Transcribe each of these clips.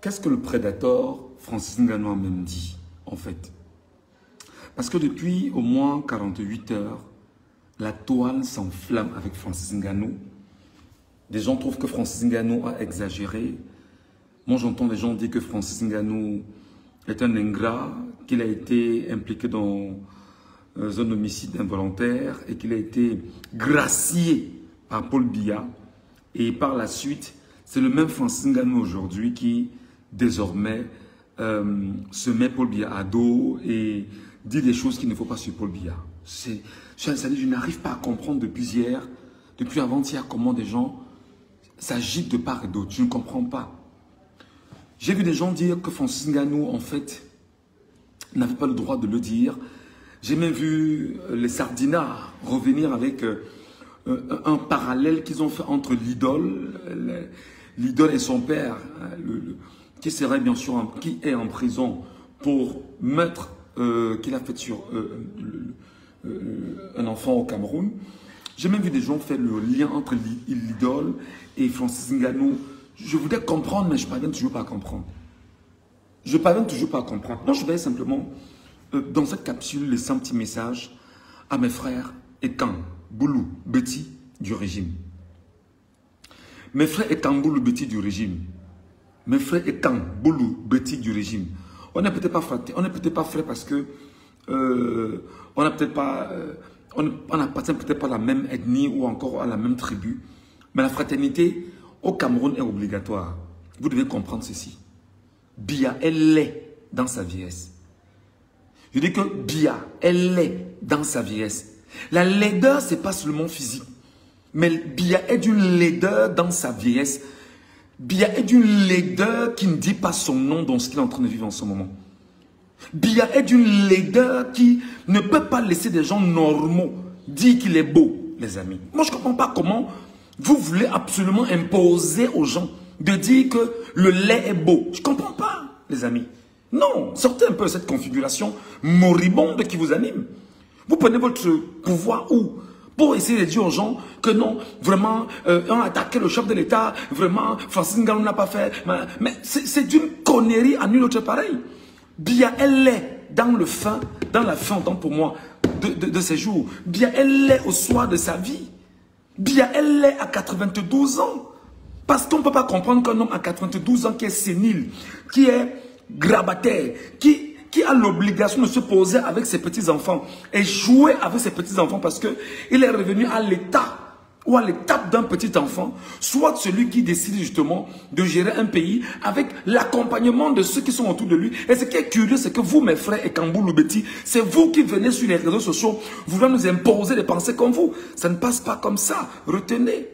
Qu'est-ce que le prédateur Francis Ngannou a même dit, en fait? Parce que depuis au moins 48 heures, la toile s'enflamme avec Francis Ngannou. Des gens trouvent que Francis Ngannou a exagéré. Moi, j'entends des gens dire que Francis Ngannou est un ingrat, qu'il a été impliqué dans un homicide involontaire et qu'il a été gracié par Paul Biya. Et par la suite, c'est le même Francis Ngannou aujourd'hui qui, désormais, se met Paul Biya à dos et dit des choses qu'il ne faut pas sur Paul Biya. Je n'arrive pas à comprendre depuis hier, depuis avant-hier, comment des gens s'agitent de part et d'autre. Je ne comprends pas. J'ai vu des gens dire que Francis Ngannou, en fait, n'avait pas le droit de le dire. J'ai même vu les Sardinards revenir avec un parallèle qu'ils ont fait entre l'idole et son père, qui serait bien sûr, qui est en prison pour meurtre qu'il a fait sur un enfant au Cameroun. J'ai même vu des gens faire le lien entre l'idole et Francis Ngannou. Je voudrais comprendre, mais je ne parviens toujours pas à comprendre. Je ne parviens toujours pas à comprendre. Donc, je vais simplement, dans cette capsule, laisser un petit message à mes frères Ekan, Boulou, Betty du régime. Mes frères Ekan, Boulou, Betty du régime. Mes frères Ekan, Boulou, Betty du régime. On n'est peut-être pas frères, on n'est peut-être pas frères parce que on n'a peut-être pas, on n'appartient peut-être pas à la même ethnie ou encore à la même tribu. Mais la fraternité au Cameroun est obligatoire. Vous devez comprendre ceci. Biya, elle l'est dans sa vieillesse. Je dis que Biya, elle l'est dans sa vieillesse. La laideur, ce n'est pas seulement physique. Mais Biya est d'une laideur dans sa vieillesse. Biya est d'une laideur qui ne dit pas son nom dans ce qu'il est en train de vivre en ce moment. Biya est d'une laideur qui ne peut pas laisser des gens normaux dire qu'il est beau, les amis. Moi, je ne comprends pas comment vous voulez absolument imposer aux gens de dire que le lait est beau. Je ne comprends pas, les amis. Non, sortez un peu de cette configuration moribonde qui vous anime. Vous prenez votre pouvoir où? Pour essayer de dire aux gens que non, vraiment, on a attaqué le chef de l'État, vraiment, Francis Ngannou n'a pas fait. Mais c'est d'une connerie à nul autre pareil. Biya, elle est dans le fin, dans la fin, donc pour moi, de ses jours. Biya, elle est au soir de sa vie. Biya, elle est à 92 ans. Parce qu'on ne peut pas comprendre qu'un homme à 92 ans qui est sénile, qui est grabataire, qui a l'obligation de se poser avec ses petits-enfants et jouer avec ses petits-enfants parce qu'il est revenu à l'état ou à l'étape d'un petit-enfant, soit celui qui décide justement de gérer un pays avec l'accompagnement de ceux qui sont autour de lui. Et ce qui est curieux, c'est que vous, mes frères et Kamboulou Betty, c'est vous qui venez sur les réseaux sociaux vouloir nous imposer des pensées comme vous. Ça ne passe pas comme ça. Retenez.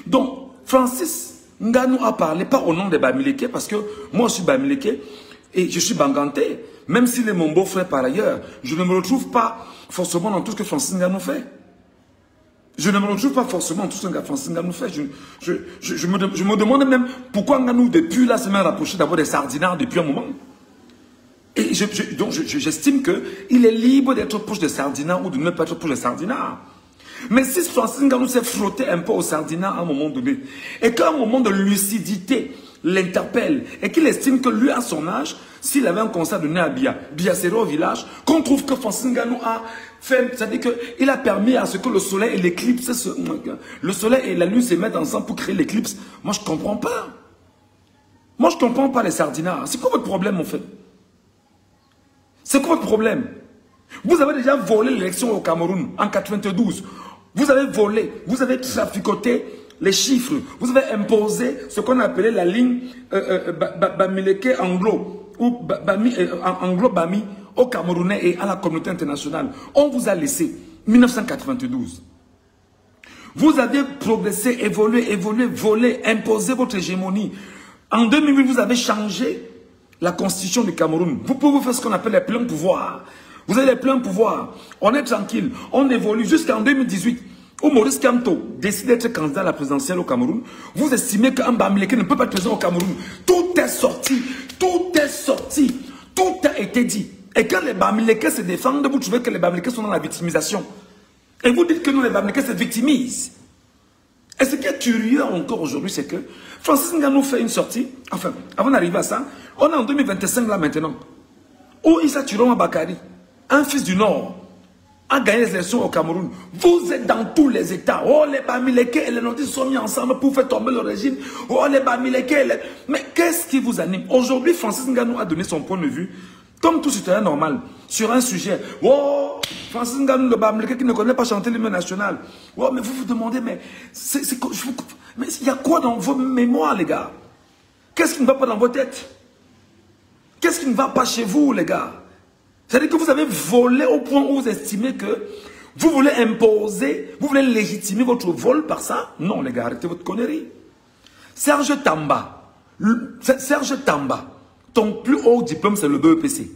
Donc, Francis Ngannou a parlé, pas au nom des Bamileke, parce que moi je suis Bamileke et je suis Banganté. Même s'il est mon beau-frère par ailleurs, je ne me retrouve pas forcément dans tout ce que Francis Ngannou fait. Je ne me retrouve pas forcément dans tout ce que Francis Ngannou fait. Je me demande même pourquoi Ngannou, depuis là, se met rapproché d'abord des Sardinards depuis un moment. Et donc j'estime qu'il est libre d'être proche des Sardinards ou de ne pas être proche des Sardinards. Mais si Francis Ngannou s'est frotté un peu aux Sardinards à un moment donné, et qu'à un moment de lucidité l'interpelle, et qu'il estime que lui, à son âge, s'il avait un concert donné à Biya serait au village, qu'on trouve que Francis Ngannou a fait, c'est-à-dire qu'il a permis à ce que le soleil et l'éclipse, le soleil et la lune se mettent ensemble pour créer l'éclipse. Moi, je ne comprends pas. Moi, je ne comprends pas les Sardinards. C'est quoi votre problème, en fait? C'est quoi votre problème? Vous avez déjà volé l'élection au Cameroun en 92. Vous avez volé, vous avez traficoté les chiffres. Vous avez imposé ce qu'on appelait la ligne Bamileke Anglo ou Anglo-Bami aux Camerounais et à la communauté internationale. On vous a laissé 1992. Vous avez progressé, évolué, volé, imposé votre hégémonie. En 2008, vous avez changé la constitution du Cameroun. Vous pouvez faire ce qu'on appelle les pleins pouvoirs. Vous avez les pleins pouvoirs. On est tranquille. On évolue jusqu'en 2018 où Maurice Kamto décide d'être candidat à la présidentielle au Cameroun. Vous estimez qu'un Bamileke ne peut pas être président au Cameroun. Tout est sorti. Tout est sorti. Tout a été dit. Et quand les Bamileke se défendent, vous trouvez que les Bamileke sont dans la victimisation. Et vous dites que nous, les Bamileke, se victimisent. Et ce qui est curieux encore aujourd'hui, c'est que Francis Ngannou fait une sortie, enfin, avant d'arriver à ça, on est en 2025 là maintenant, où Issa Chiroma Bakari, un fils du Nord, a gagné les élections au Cameroun. Vous êtes dans tous les États. Oh, les Bamileke et les Nordistes sont mis ensemble pour faire tomber le régime. Oh, les Bamileke et les... Mais qu'est-ce qui vous anime? Aujourd'hui, Francis Ngannou a donné son point de vue, comme tout citoyen normal, sur un sujet. Oh, Francis Ngannou, le Bamileke qui ne connaît pas chanter l'hymne national. Oh, mais vous vous demandez, mais il y a quoi dans vos mémoires, les gars? Qu'est-ce qui ne va pas dans vos têtes? Qu'est-ce qui ne va pas chez vous, les gars? C'est-à-dire que vous avez volé au point où vous estimez que vous voulez imposer, vous voulez légitimer votre vol par ça? Non, les gars, arrêtez votre connerie. Serge Tamba, ton plus haut diplôme, c'est le BEPC.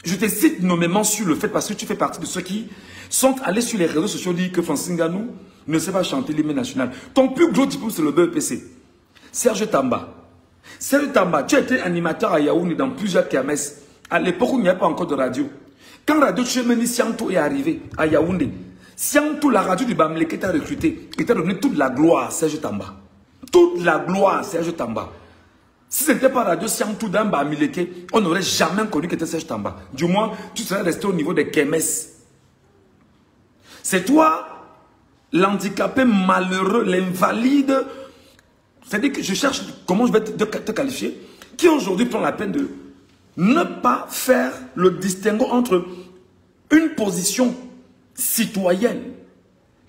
Je te cite nommément sur le fait parce que tu fais partie de ceux qui sont allés sur les réseaux sociaux dire que Francis Ngannou ne sait pas chanter l'hymne national. Ton plus gros diplôme, c'est le BEPC. Serge Tamba, tu as été animateur à Yaoundé dans plusieurs kermesses. À l'époque où il n'y avait pas encore de radio. Quand Radio Tchemeni Siantou est arrivé à Yaoundé, Siantou, la radio du Bamileke, t'a recruté et t'a donné toute la gloire à Serge Tamba. Toute la gloire à Serge Tamba. Si ce n'était pas Radio Siantou d'un Bamileke, on n'aurait jamais connu que c'était Serge Tamba. Du moins, tu serais resté au niveau des kermesses. C'est toi, l'handicapé malheureux, l'invalide. C'est-à-dire que je cherche comment je vais te qualifier, qui aujourd'hui prend la peine de ne pas faire le distinguo entre une position citoyenne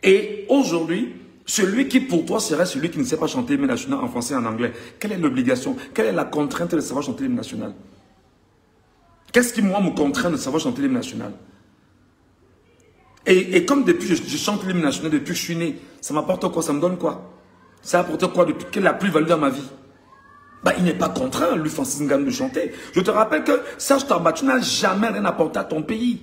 et aujourd'hui, celui qui pour toi serait celui qui ne sait pas chanter l'hymne national en français et en anglais. Quelle est l'obligation? Quelle est la contrainte de savoir chanter l'hymne national? Qu'est-ce qui, moi, me contraint de savoir chanter l'hymne national? Et comme depuis, je chante l'hymne national depuis que je suis né, ça m'apporte quoi? Ça me donne quoi? Ça apporte quoi? Quelle est la plus-value dans ma vie? Bah, il n'est pas contraint, lui, Francis Ngannou, de chanter. Je te rappelle que Serge Tamba, tu n'as jamais rien apporté à ton pays.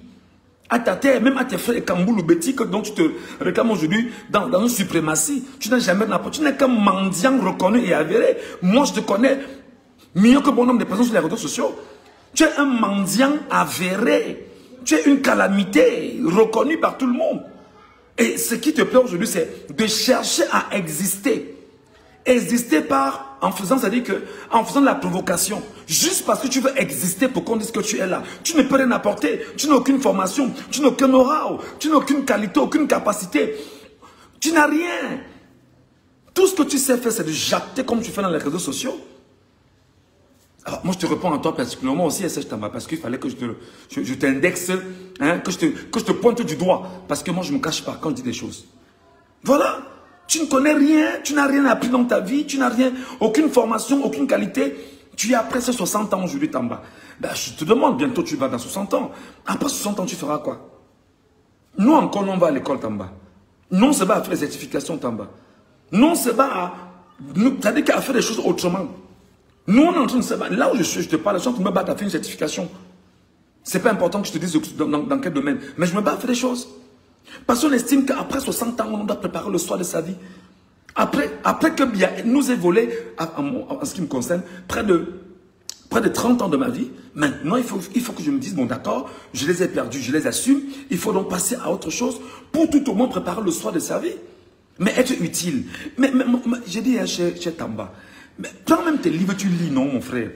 À ta terre, même à tes frères Kamboulou Béti, dont tu te réclames aujourd'hui dans une suprématie. Tu n'as jamais rien apporté. Tu n'es qu'un mendiant reconnu et avéré. Moi, je te connais mieux que bon nombre de personnes sur les réseaux sociaux. Tu es un mendiant avéré. Tu es une calamité reconnue par tout le monde. Et ce qui te plaît aujourd'hui, c'est de chercher à exister. Exister en faisant, c'est-à-dire que, en faisant de la provocation, juste parce que tu veux exister pour qu'on dise que tu es là. Tu ne peux rien apporter, tu n'as aucune formation, tu n'as aucun know-how, tu n'as aucune qualité, aucune capacité. Tu n'as rien. Tout ce que tu sais faire, c'est de jacter comme tu fais dans les réseaux sociaux. Alors, moi, je te réponds à toi particulièrement aussi, Serge Tamba, parce qu'il fallait que je t'indexe, hein, que je te pointe du doigt, parce que moi, je ne me cache pas quand je dis des choses. Voilà. Tu ne connais rien, tu n'as rien appris dans ta vie, tu n'as rien, aucune formation, aucune qualité. Tu es après ces 60 ans aujourd'hui, Tamba. Ben, je te demande, bientôt tu vas dans 60 ans. Après 60 ans, tu feras quoi? Nous encore, on va à l'école, Tamba. Nous, on se bat à faire les certifications, Tamba. Nous, on se bat à... C'est-à-dire qu'à faire des choses autrement. Nous, on est en train de se battre. Là où je suis, je te parle, je suis en train de me battre à faire une certification. C'est pas important que je te dise dans quel domaine. Mais je me bats à faire des choses. Parce qu'on estime qu'après 60 ans, on doit préparer le soir de sa vie. Après que bien nous ait volé, en ce qui me concerne, près de 30 ans de ma vie, maintenant il faut que je me dise, bon d'accord, je les ai perdus, je les assume, il faut donc passer à autre chose pour tout au moins préparer le soir de sa vie. Mais être utile. Mais j'ai dit chez Tamba, mais prends même tes livres, tu lis, non mon frère.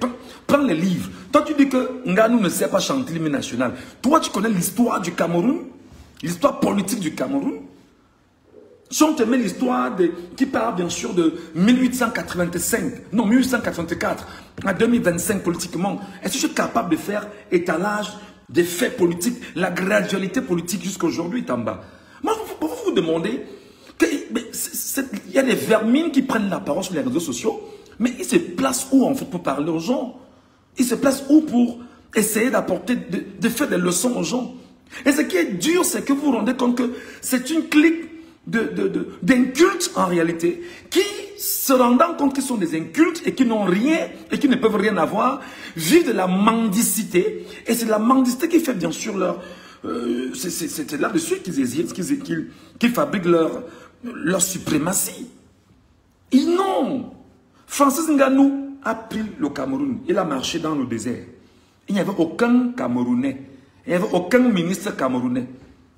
Prends les livres. Toi tu dis que Ngannou ne sait pas chanter l'hymne national. Toi tu connais l'histoire du Cameroun? L'histoire politique du Cameroun. Si on te met l'histoire qui parle bien sûr de 1885, non 1884 à 2025 politiquement, est-ce que je suis capable de faire étalage des faits politiques, la gradualité politique jusqu'à aujourd'hui, Tamba? Moi, vous vous demandez, il y a des vermines qui prennent la parole sur les réseaux sociaux, mais ils se placent où en fait pour parler aux gens? Ils se placent où pour essayer d'apporter, de faire des leçons aux gens? Et ce qui est dur, c'est que vous vous rendez compte que c'est une clique d'incultes en réalité, qui se rendant compte qu'ils sont des incultes et qui n'ont rien et qui ne peuvent rien avoir, vivent de la mendicité. Et c'est la mendicité qui fait bien sûr leur... c'est là-dessus qu'ils fabriquent leur suprématie. Ils n'ont. Francis Ngannou a pris le Cameroun. Il a marché dans le désert. Il n'y avait aucun Camerounais. Il n'y avait aucun ministre camerounais.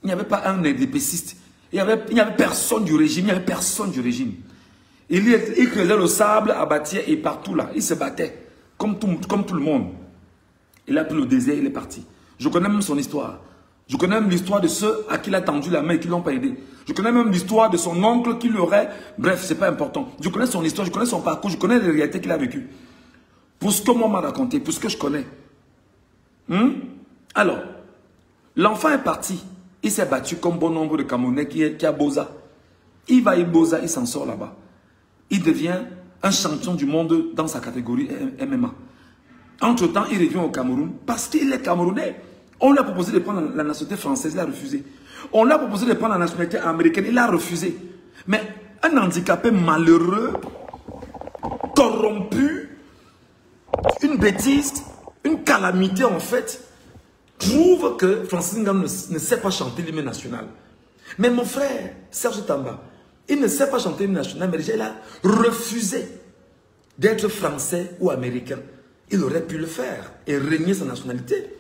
Il n'y avait pas un indépéciste. Il n'y avait personne du régime, il n'y avait personne du régime. Il creusait le sable à bâtir et partout là, il se battait comme tout le monde. Il a pris le désert, il est parti. Je connais même son histoire. Je connais même l'histoire de ceux à qui il a tendu la main et qui ne l'ont pas aidé. Je connais même l'histoire de son oncle qui l'aurait... Bref, ce n'est pas important. Je connais son histoire, je connais son parcours, je connais les réalités qu'il a vécues. Pour ce que moi m'a raconté, pour ce que je connais. Alors, l'enfant est parti. Il s'est battu comme bon nombre de Camerounais qui a Boza. Il va à Boza, il s'en sort là-bas. Il devient un champion du monde dans sa catégorie MMA. Entre-temps, il revient au Cameroun parce qu'il est Camerounais. On lui a proposé de prendre la nationalité française, il a refusé. On lui a proposé de prendre la nationalité américaine, il a refusé. Mais un handicapé malheureux, corrompu, une bêtise, une calamité en fait, trouve que Francis Ngannou ne sait pas chanter l'hymne national. Mais mon frère, Serge Tamba, il ne sait pas chanter l'hymne national, mais déjà il a refusé d'être français ou américain. Il aurait pu le faire et régner sa nationalité.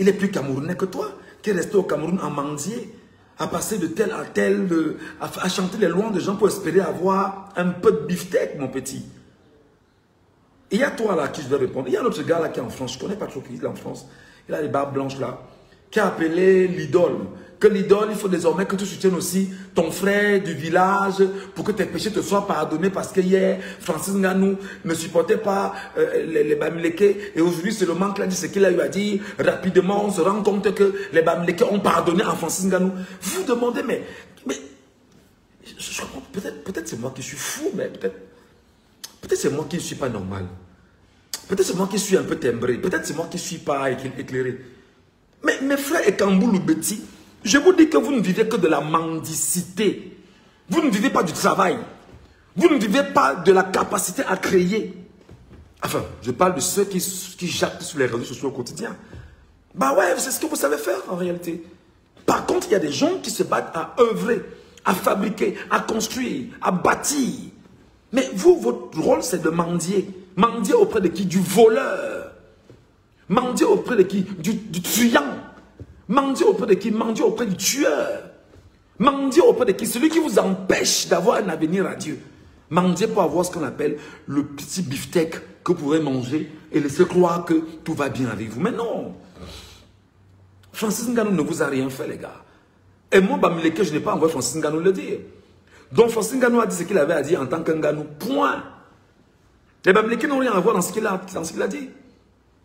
Il est plus camerounais que toi, qui est resté au Cameroun en mendier, à passer de tel à tel, à chanter les louanges de gens pour espérer avoir un peu de beefsteak, mon petit. Et il y a toi là qui je vais répondre. Il y a un autre gars là qui est en France, je ne connais pas trop qui est en France. Il a les barbes blanches là, qui a appelé l'idole. Que l'idole, il faut désormais que tu soutiennes aussi ton frère du village pour que tes péchés te soient pardonnés parce que hier, Francis Ngannou ne supportait pas les Bamileke et aujourd'hui c'est le manque là dit ce qu'il a eu à dire. Rapidement, on se rend compte que les Bamileke ont pardonné à Francis Ngannou. Vous demandez, mais je comprends, peut-être c'est moi qui suis fou, mais peut-être c'est moi qui ne suis pas normal. Peut-être c'est moi qui suis un peu timbré, peut-être c'est moi qui ne suis pas éclairé. Mais mes frères et Kamboulou Betty, je vous dis que vous ne vivez que de la mendicité. Vous ne vivez pas du travail. Vous ne vivez pas de la capacité à créer. Enfin, je parle de ceux qui jactent sur les réseaux sociaux au quotidien. Bah ouais, c'est ce que vous savez faire en réalité. Par contre, il y a des gens qui se battent à œuvrer, à fabriquer, à construire, à bâtir. Mais vous, votre rôle, c'est de mendier. Mendier auprès de qui? Du voleur. Mendier auprès de qui? Du truand. Mendier auprès de qui? Mendier auprès du tueur. Mendier auprès de qui? Celui qui vous empêche d'avoir un avenir à Dieu. Mendier pour avoir ce qu'on appelle le petit beefsteak que vous pourrez manger et laisser croire que tout va bien avec vous. Mais non. Francis Ngannou ne vous a rien fait, les gars. Et moi, Bamileke, je n'ai pas envoyé Francis Ngannou le dire. Donc Francis Ngannou a dit ce qu'il avait à dire en tant qu'Ngannou. Point. Les Bamileke n'ont rien à voir dans ce qu'il a dit.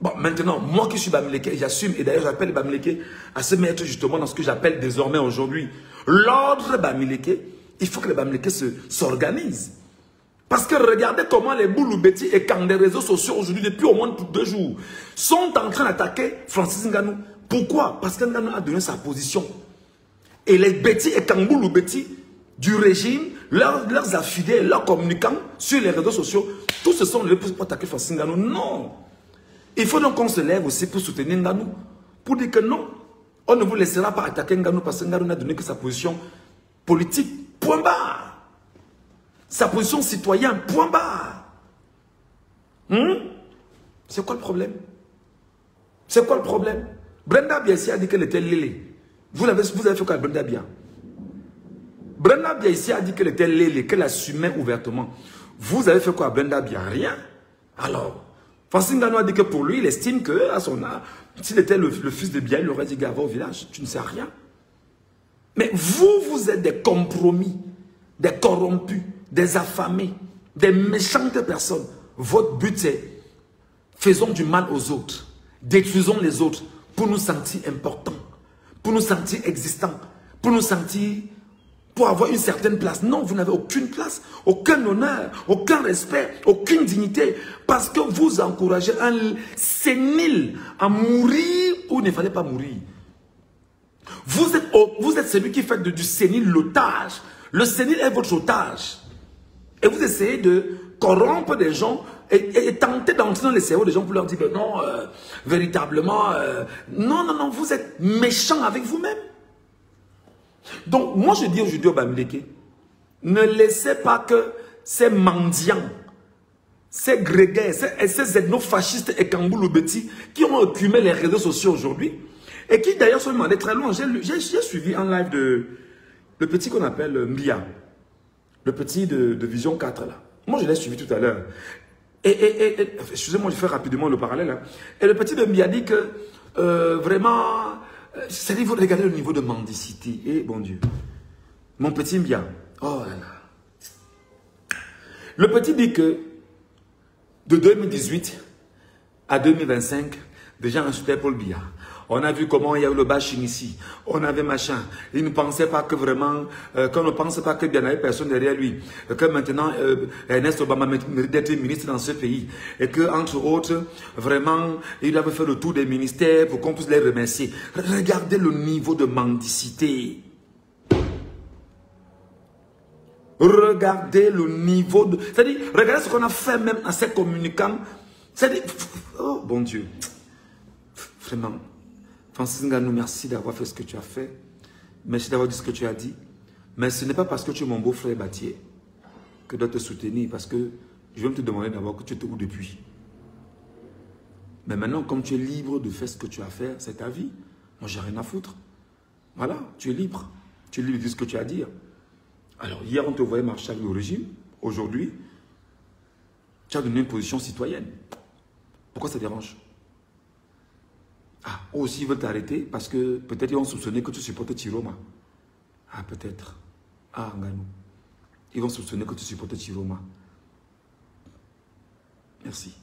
Bon, maintenant, moi qui suis Bamileke, j'assume, et d'ailleurs j'appelle les Bamileke à se mettre justement dans ce que j'appelle désormais aujourd'hui l'ordre Bamileke. Il faut que les Bamileke s'organisent. Parce que regardez comment les Bouloubeti et quand les réseaux sociaux aujourd'hui, depuis au moins 2 jours, sont en train d'attaquer Francis Ngannou. Pourquoi? Parce que Ngannou a donné sa position. Et les Beti et Kambouloubeti du régime, leurs affidés, leurs communicants sur les réseaux sociaux, tous se sont levés pour attaquer Francis Ngannou. Non! Il faut donc qu'on se lève aussi pour soutenir Ngannou. Pour dire que non, on ne vous laissera pas attaquer Ngannou parce que Ngannou n'a donné que sa position politique. Point barre. Sa position citoyenne. Point barre. C'est quoi le problème? C'est quoi le problème? Brenda Biaïsi a dit qu'elle était lélé. Vous avez fait quoi, Brenda Bia? Brenda Biaïsi a dit qu'elle était lélé, qu'elle assumait ouvertement. Vous avez fait quoi, Brenda Bia? Rien. Alors, Francis Ngannou a dit que pour lui, il estime que, à son âge, s'il était le fils de Biaï, il aurait dit, Gava au village, tu ne sais rien. Mais vous êtes des compromis, des corrompus, des affamés, des méchantes personnes. Votre but, c'est faisons du mal aux autres, détruisons les autres pour nous sentir importants, pour nous sentir existants, pour nous sentir... pour avoir une certaine place. Non, vous n'avez aucune place, aucun honneur, aucun respect, aucune dignité. Parce que vous encouragez un sénile à mourir où il ne fallait pas mourir. Vous êtes celui qui fait du sénile l'otage. Le sénile est votre otage. Et vous essayez de corrompre des gens et tenter d'entrer dans les cerveaux des gens pour leur dire que non, véritablement, non, vous êtes méchant avec vous-même. Donc, moi je dis aujourd'hui au Bamileke, ne laissez pas que ces mendiants, ces grégaires, ces ethnofascistes et Kambouloubeti qui ont occupé les réseaux sociaux aujourd'hui et qui d'ailleurs sont demandés très loin. J'ai suivi un live de Le petit qu'on appelle Mbia. Le petit de Vision 4 là. Moi, je l'ai suivi tout à l'heure. Excusez-moi, je fais rapidement le parallèle. Hein. Et le petit de Mbia dit que vraiment, c'est-à-dire il faut regarder le niveau de mendicité. Et bon Dieu. Mon petit Mbia. Oh là là. Le petit dit que de 2018 à 2025, déjà insulté Paul Biya. On a vu comment il y a eu le bashing ici. On avait machin. Il ne pensait pas que vraiment, qu'on ne pense pas qu'il n'y avait personne derrière lui. Que maintenant, Ernest Obama mérite d'être ministre dans ce pays. Et que, entre autres, vraiment, il avait fait le tour des ministères pour qu'on puisse les remercier. Regardez le niveau de mendicité. Regardez le niveau de... C'est-à-dire, regardez ce qu'on a fait même à ces communicants. C'est-à-dire, oh bon Dieu. Vraiment. Francis Ngannou, merci d'avoir fait ce que tu as fait. Merci d'avoir dit ce que tu as dit. Mais ce n'est pas parce que tu es mon beau-frère Batier que je dois te soutenir. Parce que je vais me te demander d'abord que tu étais où depuis. Mais maintenant, comme tu es libre de faire ce que tu as fait, c'est ta vie. Moi, j'ai rien à foutre. Voilà, tu es libre. Tu es libre de dire ce que tu as à dire. Alors, hier, on te voyait marcher avec le régime. Aujourd'hui, tu as donné une position citoyenne. Pourquoi ça dérange? Ah, aussi, ils veulent t'arrêter parce que peut-être ils vont soupçonner que tu supportes Chiroma. Ah, peut-être. Ah, Ngannou. Ils vont soupçonner que tu supportes Chiroma. Merci.